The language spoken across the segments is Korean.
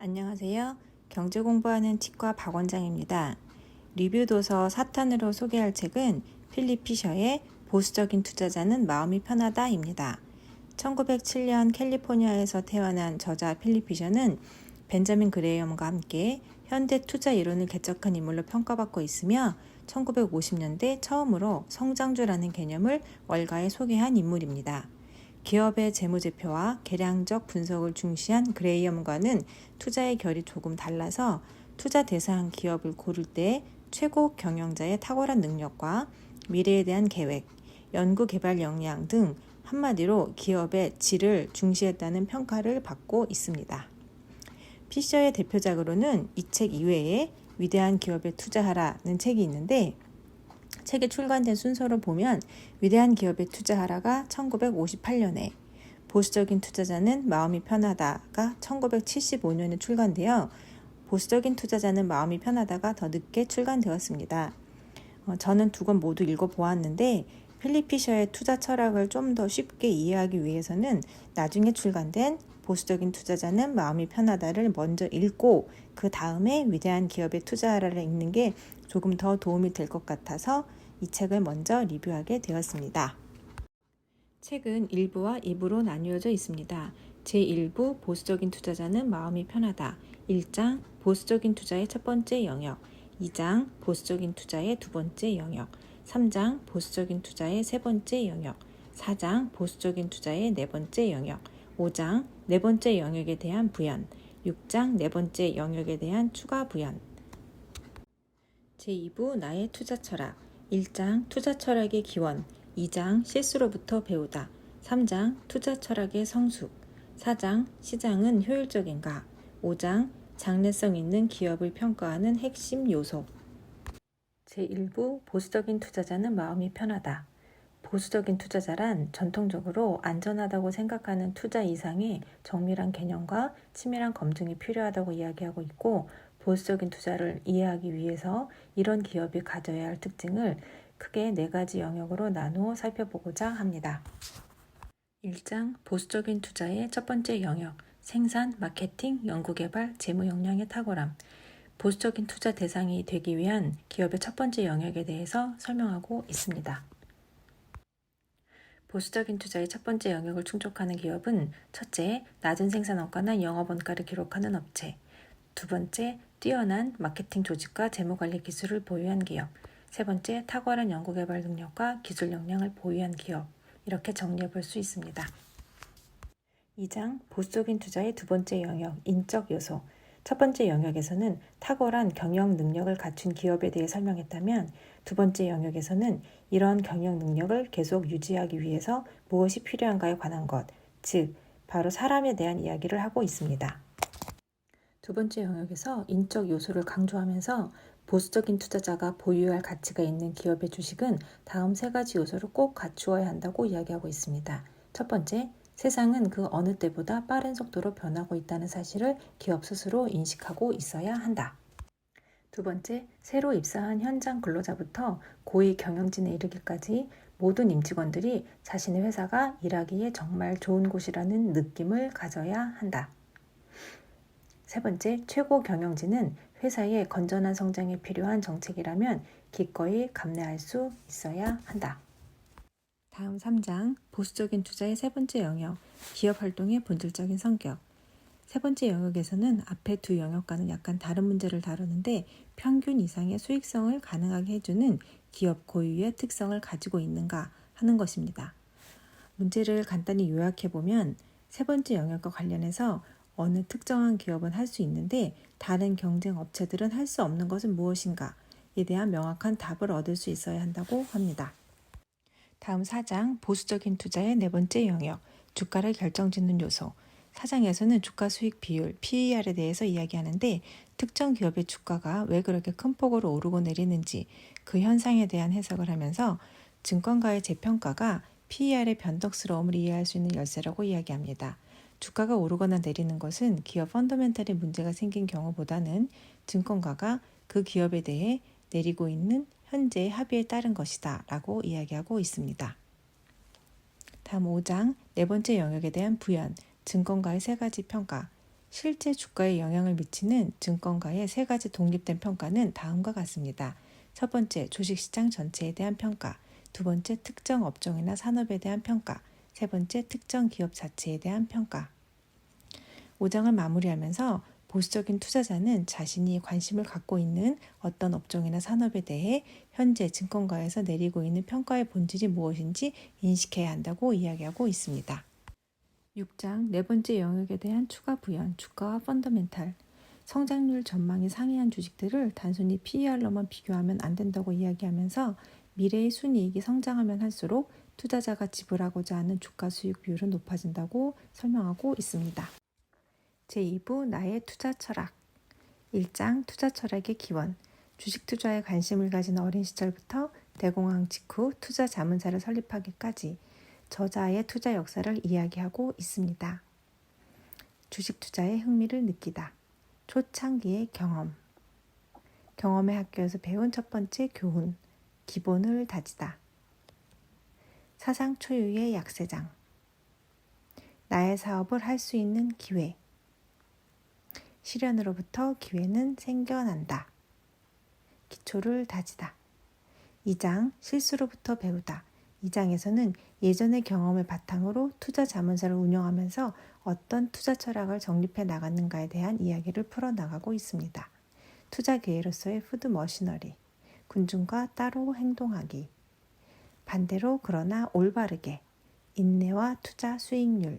안녕하세요. 경제 공부하는 치과 박 원장입니다. 리뷰 도서 4탄으로 소개할 책은 필립 피셔의 보수적인 투자자는 마음이 편하다입니다. 1907년 캘리포니아에서 태어난 저자 필립 피셔는 벤자민 그레이엄과 함께 현대 투자 이론을 개척한 인물로 평가받고 있으며 1950년대 처음으로 성장주라는 개념을 월가에 소개한 인물입니다. 기업의 재무제표와 계량적 분석을 중시한 그레이엄과는 투자의 결이 조금 달라서 투자 대상 기업을 고를 때 최고 경영자의 탁월한 능력과 미래에 대한 계획, 연구 개발 역량 등 한마디로 기업의 질을 중시했다는 평가를 받고 있습니다. 피셔의 대표작으로는 이 책 이외에 위대한 기업에 투자하라는 책이 있는데 책이 출간된 순서로 보면 위대한 기업에 투자하라가 1958년에 보수적인 투자자는 마음이 편하다가 1975년에 출간되어 보수적인 투자자는 마음이 편하다가 더 늦게 출간되었습니다. 저는 두 권 모두 읽어보았는데 필립 피셔의 투자 철학을 좀 더 쉽게 이해하기 위해서는 나중에 출간된 보수적인 투자자는 마음이 편하다를 먼저 읽고 그 다음에 위대한 기업에 투자하라를 읽는 게 조금 더 도움이 될 것 같아서 이 책을 먼저 리뷰하게 되었습니다. 책은 1부와 2부로 나뉘어져 있습니다. 제1부 보수적인 투자자는 마음이 편하다. 1장 보수적인 투자의 첫 번째 영역, 2장 보수적인 투자의 두 번째 영역, 3장 보수적인 투자의 세 번째 영역, 4장 보수적인 투자의 네 번째 영역, 5장 네 번째 영역에 대한 부연, 6장 네 번째 영역에 대한 추가 부연. 제2부 나의 투자 철학, 1장 투자 철학의 기원, 2장 실수로부터 배우다, 3장 투자 철학의 성숙, 4장 시장은 효율적인가, 5장 장래성 있는 기업을 평가하는 핵심 요소. 제1부 보수적인 투자자는 마음이 편하다. 보수적인 투자자란 전통적으로 안전하다고 생각하는 투자 이상의 정밀한 개념과 치밀한 검증이 필요하다고 이야기하고 있고, 보수적인 투자를 이해하기 위해서 이런 기업이 가져야 할 특징을 크게 4가지 영역으로 나누어 살펴보고자 합니다. 1장 보수적인 투자의 첫 번째 영역, 생산, 마케팅, 연구개발, 재무 역량의 탁월함. 보수적인 투자 대상이 되기 위한 기업의 첫 번째 영역에 대해서 설명하고 있습니다. 보수적인 투자의 첫 번째 영역을 충족하는 기업은 첫째, 낮은 생산원가나 영업원가를 기록하는 업체, 두 번째, 뛰어난 마케팅 조직과 재무관리 기술을 보유한 기업, 세 번째, 탁월한 연구개발 능력과 기술 역량을 보유한 기업, 이렇게 정리해 볼 수 있습니다. 2장 보수적인 투자의 두 번째 영역, 인적 요소. 첫 번째 영역에서는 탁월한 경영 능력을 갖춘 기업에 대해 설명했다면 두 번째 영역에서는 이러한 경영 능력을 계속 유지하기 위해서 무엇이 필요한가에 관한 것, 즉 바로 사람에 대한 이야기를 하고 있습니다. 두 번째 영역에서 인적 요소를 강조하면서 보수적인 투자자가 보유할 가치가 있는 기업의 주식은 다음 3가지 요소를 꼭 갖추어야 한다고 이야기하고 있습니다. 첫 번째, 세상은 그 어느 때보다 빠른 속도로 변하고 있다는 사실을 기업 스스로 인식하고 있어야 한다. 두 번째, 새로 입사한 현장 근로자부터 고위 경영진에 이르기까지 모든 임직원들이 자신의 회사가 일하기에 정말 좋은 곳이라는 느낌을 가져야 한다. 세 번째, 최고 경영진은 회사의 건전한 성장에 필요한 정책이라면 기꺼이 감내할 수 있어야 한다. 다음 3장, 보수적인 투자의 세 번째 영역, 기업 활동의 본질적인 성격. 세 번째 영역에서는 앞에 두 영역과는 약간 다른 문제를 다루는데 평균 이상의 수익성을 가능하게 해주는 기업 고유의 특성을 가지고 있는가 하는 것입니다. 문제를 간단히 요약해보면 세 번째 영역과 관련해서 어느 특정한 기업은 할 수 있는데 다른 경쟁 업체들은 할 수 없는 것은 무엇인가에 대한 명확한 답을 얻을 수 있어야 한다고 합니다. 다음 4장, 보수적인 투자의 네 번째 영역, 주가를 결정짓는 요소. 4장에서는 주가 수익 비율, PER에 대해서 이야기하는데 특정 기업의 주가가 왜 그렇게 큰 폭으로 오르고 내리는지 그 현상에 대한 해석을 하면서 증권가의 재평가가 PER의 변덕스러움을 이해할 수 있는 열쇠라고 이야기합니다. 주가가 오르거나 내리는 것은 기업 펀더멘털에 문제가 생긴 경우보다는 증권가가 그 기업에 대해 내리고 있는 현재의 합의에 따른 것이다 라고 이야기하고 있습니다. 다음 5장, 네 번째 영역에 대한 부연, 증권가의 3가지 평가. 실제 주가에 영향을 미치는 증권가의 세 가지 독립된 평가는 다음과 같습니다. 첫 번째, 주식시장 전체에 대한 평가. 두 번째, 특정 업종이나 산업에 대한 평가. 세 번째, 특정 기업 자체에 대한 평가. 5장을 마무리하면서 보수적인 투자자는 자신이 관심을 갖고 있는 어떤 업종이나 산업에 대해 현재 증권가에서 내리고 있는 평가의 본질이 무엇인지 인식해야 한다고 이야기하고 있습니다. 6장 네 번째 영역에 대한 추가 부연, 주가와 펀더멘탈. 성장률 전망이 상이한 주식들을 단순히 PER로만 비교하면 안 된다고 이야기하면서 미래의 순이익이 성장하면 할수록 투자자가 지불하고자 하는 주가 수익 비율은 높아진다고 설명하고 있습니다. 제2부 나의 투자 철학. 1장 투자 철학의 기원. 주식 투자에 관심을 가진 어린 시절부터 대공황 직후 투자 자문사를 설립하기까지 저자의 투자 역사를 이야기하고 있습니다. 주식 투자에 흥미를 느끼다. 초창기의 경험. 경험의 학교에서 배운 첫 번째 교훈. 기본을 다지다. 사상 초유의 약세장. 나의 사업을 할 수 있는 기회. 시련으로부터 기회는 생겨난다. 기초를 다지다. 2장 실수로부터 배우다. 2장에서는 예전의 경험을 바탕으로 투자 자문사를 운영하면서 어떤 투자 철학을 정립해 나갔는가에 대한 이야기를 풀어나가고 있습니다. 투자 기회로서의 푸드 머시너리, 군중과 따로 행동하기, 반대로 그러나 올바르게, 인내와 투자 수익률,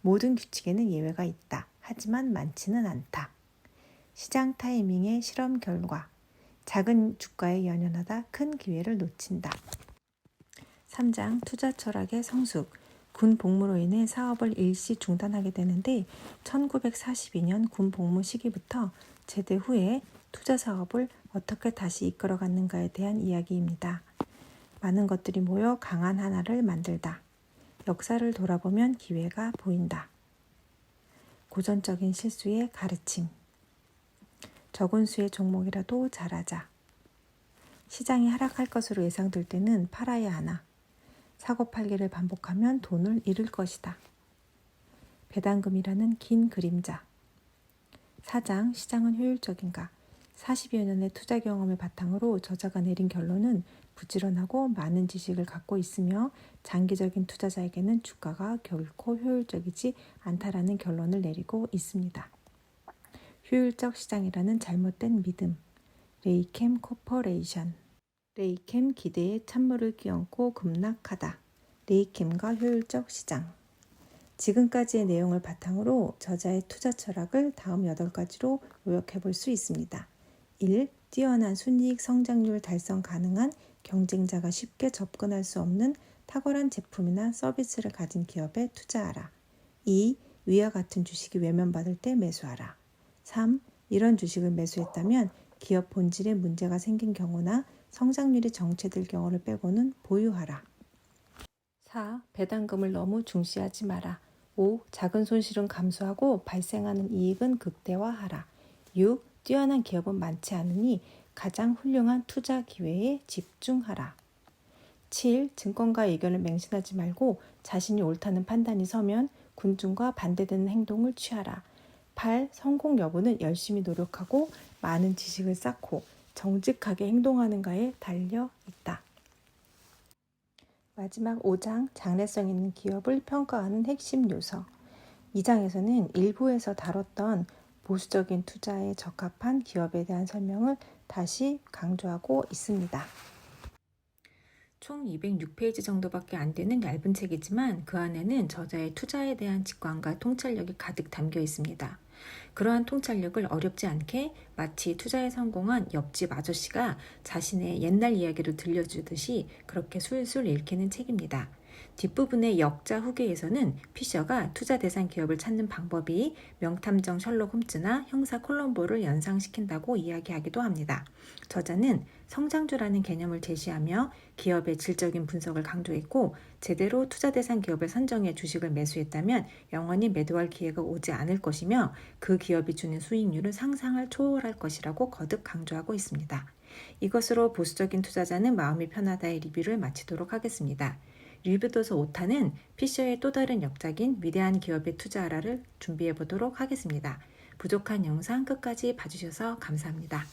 모든 규칙에는 예외가 있다. 하지만 많지는 않다. 시장 타이밍의 실험 결과, 작은 주가에 연연하다 큰 기회를 놓친다. 3장 투자 철학의 성숙. 군 복무로 인해 사업을 일시 중단하게 되는데 1942년 군 복무 시기부터 제대 후에 투자 사업을 어떻게 다시 이끌어갔는가에 대한 이야기입니다. 많은 것들이 모여 강한 하나를 만들다. 역사를 돌아보면 기회가 보인다. 고전적인 실수의 가르침. 적은 수의 종목이라도 잘하자. 시장이 하락할 것으로 예상될 때는 팔아야 하나. 사고팔기를 반복하면 돈을 잃을 것이다. 배당금이라는 긴 그림자. 4장 시장은 효율적인가. 40여 년의 투자 경험을 바탕으로 저자가 내린 결론은 부지런하고 많은 지식을 갖고 있으며 장기적인 투자자에게는 주가가 결코 효율적이지 않다라는 결론을 내리고 있습니다. 효율적 시장이라는 잘못된 믿음. 레이켐 코퍼레이션. 레이켐 기대에 찬물을 끼얹고 급락하다. 레이켐과 효율적 시장. 지금까지의 내용을 바탕으로 저자의 투자 철학을 다음 8가지로 요약해 볼 수 있습니다. 1. 뛰어난 순이익 성장률 달성 가능한 경쟁자가 쉽게 접근할 수 없는 탁월한 제품이나 서비스를 가진 기업에 투자하라. 2. 위와 같은 주식이 외면받을 때 매수하라. 3. 이런 주식을 매수했다면 기업 본질에 문제가 생긴 경우나 성장률이 정체될 경우를 빼고는 보유하라. 4. 배당금을 너무 중시하지 마라. 5. 작은 손실은 감수하고 발생하는 이익은 극대화하라. 6. 뛰어난 기업은 많지 않으니 가장 훌륭한 투자 기회에 집중하라. 7. 증권가의 의견을 맹신하지 말고 자신이 옳다는 판단이 서면 군중과 반대되는 행동을 취하라. 8. 성공 여부는 열심히 노력하고 많은 지식을 쌓고 정직하게 행동하는가에 달려 있다. 마지막 5장 장래성 있는 기업을 평가하는 핵심 요소. 2장에서는 일부에서 다뤘던 보수적인 투자에 적합한 기업에 대한 설명을 다시 강조하고 있습니다. 총 206페이지 정도밖에 안 되는 얇은 책이지만 그 안에는 저자의 투자에 대한 직관과 통찰력이 가득 담겨 있습니다. 그러한 통찰력을 어렵지 않게 마치 투자에 성공한 옆집 아저씨가 자신의 옛날 이야기를 들려주듯이 그렇게 술술 읽히는 책입니다. 뒷부분의 역자 후기에서는 피셔가 투자 대상 기업을 찾는 방법이 명탐정 셜록 홈즈나 형사 콜럼보를 연상시킨다고 이야기하기도 합니다. 저자는 성장주라는 개념을 제시하며 기업의 질적인 분석을 강조했고 제대로 투자 대상 기업을 선정해 주식을 매수했다면 영원히 매도할 기회가 오지 않을 것이며 그 기업이 주는 수익률은 상상을 초월할 것이라고 거듭 강조하고 있습니다. 이것으로 보수적인 투자자는 마음이 편하다의 리뷰를 마치도록 하겠습니다. 리뷰도서 5탄은 피셔의 또 다른 역작인 위대한 기업에 투자하라를 준비해 보도록 하겠습니다. 부족한 영상 끝까지 봐주셔서 감사합니다.